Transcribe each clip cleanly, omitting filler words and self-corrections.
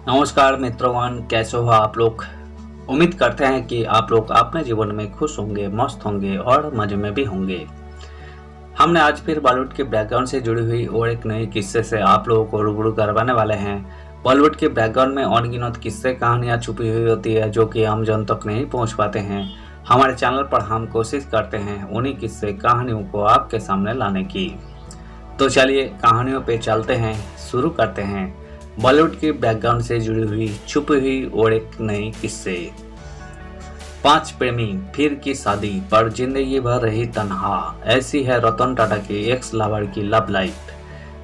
नमस्कार मित्रगण, कैसे हो आप लोग। उम्मीद करते हैं कि आप लोग अपने जीवन में खुश होंगे, मस्त होंगे और मजे में भी होंगे। हमने आज फिर बॉलीवुड के बैकग्राउंड से जुड़ी हुई और एक नई किस्से से आप लोगों को रूबरू करवाने वाले हैं। बॉलीवुड के बैकग्राउंड में अनगिनत किस्से कहानियां छुपी हुई होती है जो कि हम जन तक नहीं पहुंच पाते हैं। हमारे चैनल पर हम कोशिश करते हैं उन्हीं किस्से कहानियों को आपके सामने लाने की। तो चलिए कहानियों पे चलते हैं, शुरू करते हैं बॉलीवुड के बैकग्राउंड से जुड़ी हुई छुपी हुई और एक नई किस्से। 5 प्रेमी फिर की शादी पर जिंदगी भर रही तन्हा, ऐसी है रतन टाटा की एक्स लवर की लव लाइफ।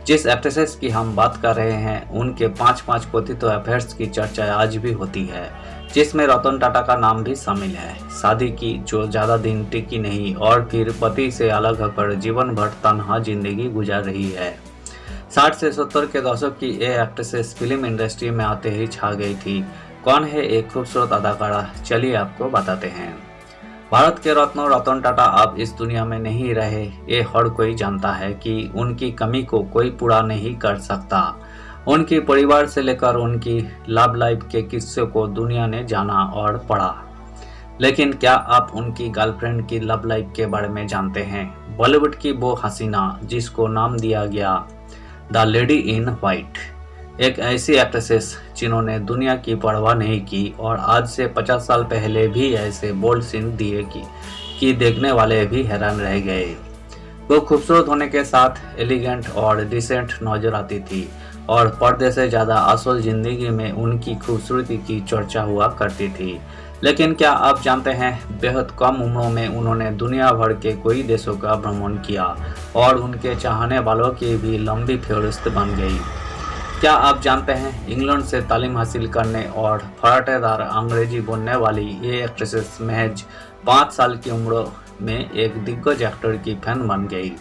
जिस एक्ट्रेसेस की हम बात कर रहे हैं उनके 5 कथित अफेयर्स की चर्चा आज भी होती है, जिसमें रतन टाटा का नाम भी शामिल है। शादी की जो ज्यादा दिन टिकी नहीं और फिर पति से अलग होकर जीवन भर तन्हा जिंदगी गुजार रही है। 60 से 70 के दशक की ये एक्ट्रेसेस फिल्म इंडस्ट्री में आते ही छा गई थी। कौन है एक खूबसूरत अदाकारा, चलिए आपको बताते हैं। भारत के रत्न रतन टाटा अब इस दुनिया में नहीं रहे, ये हर कोई जानता है कि उनकी कमी को कोई पूरा नहीं कर सकता। उनके परिवार से लेकर उनकी लव लाइफ के किस्से को दुनिया ने जाना और पढ़ा। लेकिन क्या आप उनकी गर्लफ्रेंड की लव लाइफ के बारे में जानते हैं? बॉलीवुड की वो हसीना जिसको नाम दिया गया द लेडी इन व्हाइट, एक ऐसी एक्ट्रेसेस जिन्होंने दुनिया की परवाह नहीं की और आज से 50 साल पहले भी ऐसे बोल्ड सीन दिए कि देखने वाले भी हैरान रह गए। वो खूबसूरत होने के साथ एलिगेंट और डिसेंट नजर आती थी और पर्दे से ज़्यादा असल जिंदगी में उनकी खूबसूरती की चर्चा हुआ करती थी। लेकिन क्या आप जानते हैं, बेहद कम उम्रों में उन्होंने दुनिया भर के कई देशों का भ्रमण किया और उनके चाहने वालों की भी लंबी फहरिस्त बन गई। क्या आप जानते हैं, इंग्लैंड से तालीम हासिल करने और फराटेदार अंग्रेजी बोलने वाली ये एक्ट्रेसेस महज 5 साल की उम्र में एक दिग्गज एक्टर की फैन बन गई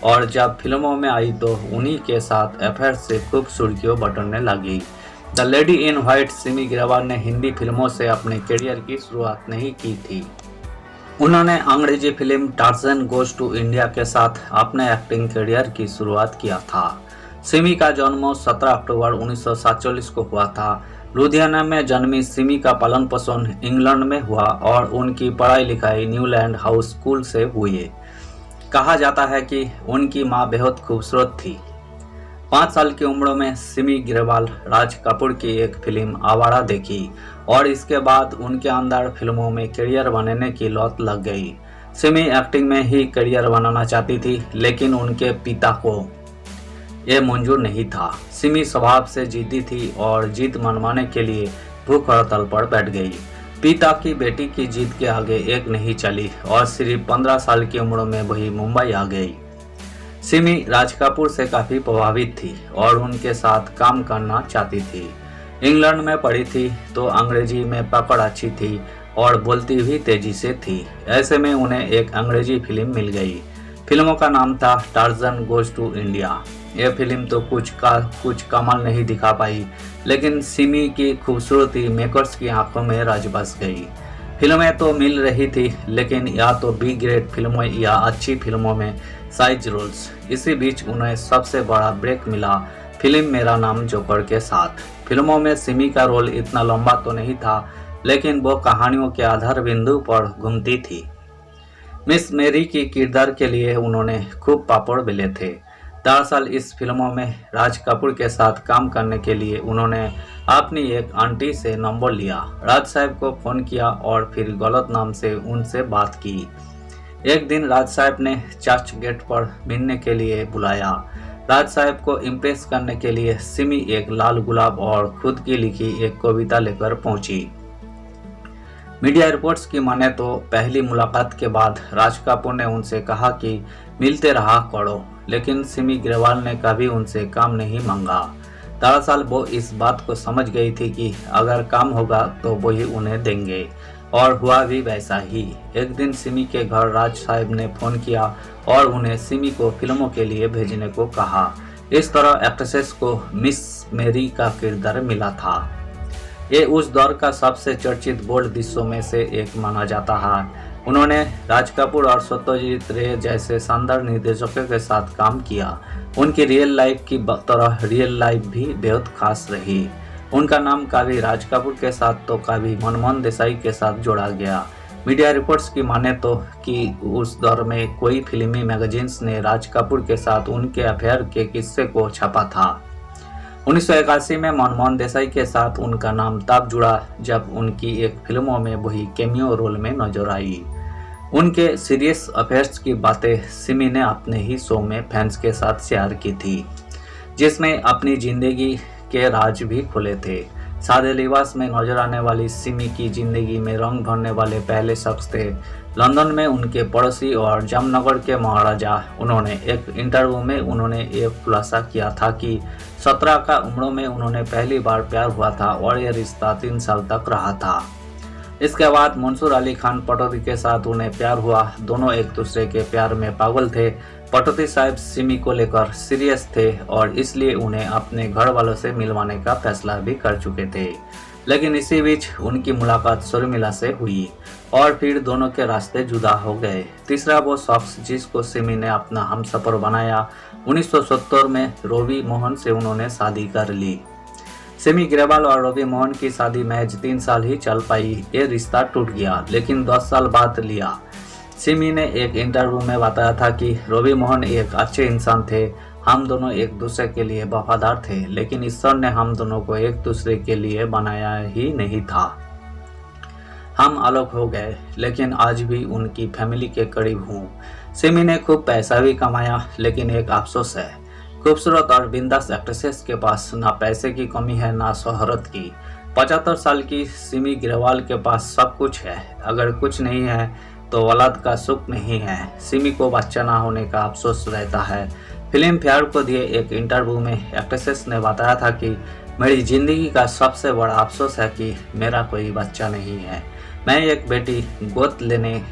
और जब फिल्मों में आई तो उन्हीं के साथ अफेयर से खूब सुर्खियों बटोरने लगी। The lady in white Simi Grewal ने हिंदी फिल्मों से अपने करियर की शुरुआत नहीं की थी। उन्होंने अंग्रेजी film Tarzan goes to India के साथ अपने एक्टिंग करियर की शुरुआत किया था। सिमी का जन्म 17 अक्टूबर 1947 को हुआ था। लुधियाना में जन्मी सिमी का पालन पोषण इंग्लैंड में हुआ और उनकी पढ़ाई लिखाई न्यूलैंड हाउस स्कूल से हुई। कहा जाता है कि उनकी मां बेहद खूबसूरत थी। 5 साल की उम्र में सिमी ग्रेवाल राज कपूर की एक फिल्म आवारा देखी और इसके बाद उनके अंदर फिल्मों में करियर बनाने की लत लग गई। सिमी एक्टिंग में ही करियर बनाना चाहती थी, लेकिन उनके पिता को यह मंजूर नहीं था। सिमी स्वभाव से जिद्दी थी और जीत मनवाने के लिए भूख हड़ताल पर बैठ गई। पिता की बेटी की जीत के आगे एक नहीं चली और सिर्फ 15 साल की उम्र में वही मुंबई आ गई। सिमी राज कपूर से काफी प्रभावित थी और उनके साथ काम करना चाहती थी। इंग्लैंड में पढ़ी थी तो अंग्रेजी में पकड़ अच्छी थी और बोलती भी तेजी से थी। ऐसे में उन्हें एक अंग्रेजी फिल्म मिल गई। फिल्मों का नाम था टार्ज़न गोज़ टू इंडिया। यह फिल्म तो कुछ कमाल नहीं दिखा पाई, लेकिन सिमी की खूबसूरती मेकर्स की आंखों में राज बस गई। फिल्में तो मिल रही थी, लेकिन या तो बी ग्रेड फिल्मों या अच्छी फिल्मों में साइज रोल्स। इसी बीच उन्हें सबसे बड़ा ब्रेक मिला फिल्म मेरा नाम जोकर के साथ। फिल्मों में सिमी का रोल इतना लंबा तो नहीं था, लेकिन वो कहानियों के आधार बिंदु पर घूमती थी। मिस मेरी की किरदार के लिए उन्होंने खूब पापड़ बेले थे। दरअसल इस फिल्मों में राज कपूर के साथ काम करने के लिए उन्होंने अपनी एक आंटी से नंबर लिया, राज साहब को फोन किया और फिर गलत नाम से उनसे बात की। एक दिन राज साहब ने चर्च गेट पर मिलने के लिए बुलाया। राज साहब को इम्प्रेस करने के लिए सिमी एक लाल गुलाब और खुद की लिखी एक कविता लेकर पहुंची। मीडिया रिपोर्ट्स की माने तो पहली मुलाकात के बाद राज कपूर ने उनसे कहा कि मिलते रहा करो, लेकिन सिमी ग्रेवाल ने कभी उनसे काम नहीं मांगा। दरअसल वो इस बात को समझ गई थी कि अगर काम होगा तो वही उन्हें देंगे, और हुआ भी वैसा ही। एक दिन सिमी के घर राज साहब ने फोन किया और उन्हें सिमी को फिल्मों के लिए भेजने को कहा। इस तरह एक्ट्रेसेस को मिस मेरी का किरदार मिला था। ये उस दौर का सबसे चर्चित बोल्ड दृश्यों में से एक माना जाता है। उन्होंने राज कपूर और सत्यजीत रे जैसे शानदार निर्देशकों के साथ काम किया। उनकी रियल लाइफ की तरह रियल लाइफ भी बेहद खास रही। उनका नाम कभी राज कपूर के साथ तो कभी मनमोहन देसाई के साथ जोड़ा गया। मीडिया रिपोर्ट्स की माने तो कि उस दौर में कोई फिल्मी मैगजीन्स ने राज कपूर के साथ उनके अफेयर के किस्से को छापा था। 1981 में मनमोहन देसाई के साथ उनका नाम तब जुड़ा जब उनकी एक फिल्मों में वही कैमियो रोल में नजर आई। उनके सीरियस अफेयर्स की बातें सिमी ने अपने ही शो में फैंस के साथ शेयर की थी, जिसमें अपनी जिंदगी के राज भी खुले थे। सादे लिबास में नजर आने वाली सिमी की जिंदगी में रंग भरने वाले पहले शख्स थे। लंदन में उनके पड़ोसी और जामनगर के महाराजा। उन्होंने एक इंटरव्यू में उन्होंने एक खुलासा किया था कि 17 का उम्र में उन्होंने पहली बार प्यार हुआ था और यह रिश्ता 3 साल तक रहा था। इसके बाद मंसूर अली खान पटौदी के साथ उन्हें प्यार हुआ। दोनों एक दूसरे के प्यार में पागल थे। पटौदी साहब सिमी को लेकर सीरियस थे और इसलिए उन्हें अपने घर वालों से मिलवाने का फैसला भी कर चुके थे। लेकिन इसी बीच उनकी मुलाकात शर्मिला से हुई और फिर दोनों के रास्ते जुदा हो गए। तीसरा वो शख्स जिसको सिमी ने अपना हमसफर बनाया, 1970 में रवि मोहन से उन्होंने शादी कर ली। सिमी ग्रेवाल और रवि मोहन की शादी महज 3 साल ही चल पाई। ये रिश्ता टूट गया, लेकिन 10 साल बाद लिया। सिमी ने एक इंटरव्यू में बताया था कि रवि मोहन एक अच्छे इंसान थे। हम दोनों एक दूसरे के लिए वफादार थे, लेकिन ईश्वर ने हम दोनों को एक दूसरे के लिए बनाया ही नहीं था। हम अलग हो गए, लेकिन आज भी उनकी फैमिली के करीब हूँ। सिमी ने खूब पैसा भी कमाया, लेकिन एक अफसोस है, खूबसूरत और बिंदास एक्ट्रेसेस के पास ना पैसे की कमी है ना शोहरत की। 75 साल की सिमी ग्रेवाल के पास सब कुछ है। अगर कुछ नहीं है तो औलाद का सुख नहीं है। सिमी को बच्चा ना होने का अफसोस रहता है। फिल्म फेयर को दिए एक इंटरव्यू में एक्ट्रेसेस ने बताया था कि मेरी जिंदगी का सबसे बड़ा अफसोस है कि मेरा कोई बच्चा नहीं है। मैं एक बेटी गोद लेने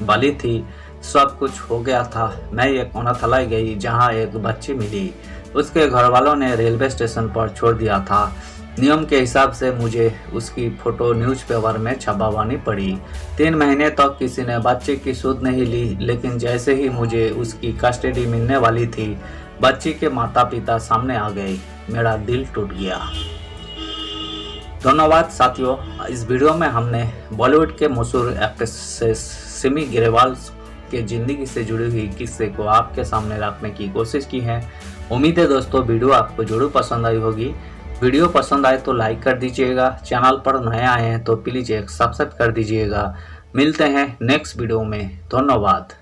वाली थी, सब कुछ हो गया था। मैं एक अनाथालय गई जहां एक बच्ची मिली। उसके घर वालों ने रेलवे स्टेशन पर छोड़ दिया था। नियम के हिसाब से मुझे उसकी फोटो न्यूज़पेपर में छपवानी पड़ी। 3 महीने तक किसी ने बच्चे की सुध नहीं ली, लेकिन जैसे ही मुझे उसकी कस्टडी मिलने वाली थी, बच्ची के माता पिता सामने आ गए। मेरा दिल टूट गया। धन्यवाद साथियों। इस वीडियो में हमने बॉलीवुड के मशहूर एक्ट्रेस सिमी ग्रेवाल के जिंदगी से जुड़ी हुई किस्से को आपके सामने रखने की कोशिश की है। उम्मीद है दोस्तों वीडियो आपको जरूर पसंद आई होगी। वीडियो पसंद आए तो लाइक कर दीजिएगा। चैनल पर नए आए हैं तो प्लीज़ एक सब्सक्राइब कर दीजिएगा। मिलते हैं नेक्स्ट वीडियो में। धन्यवाद।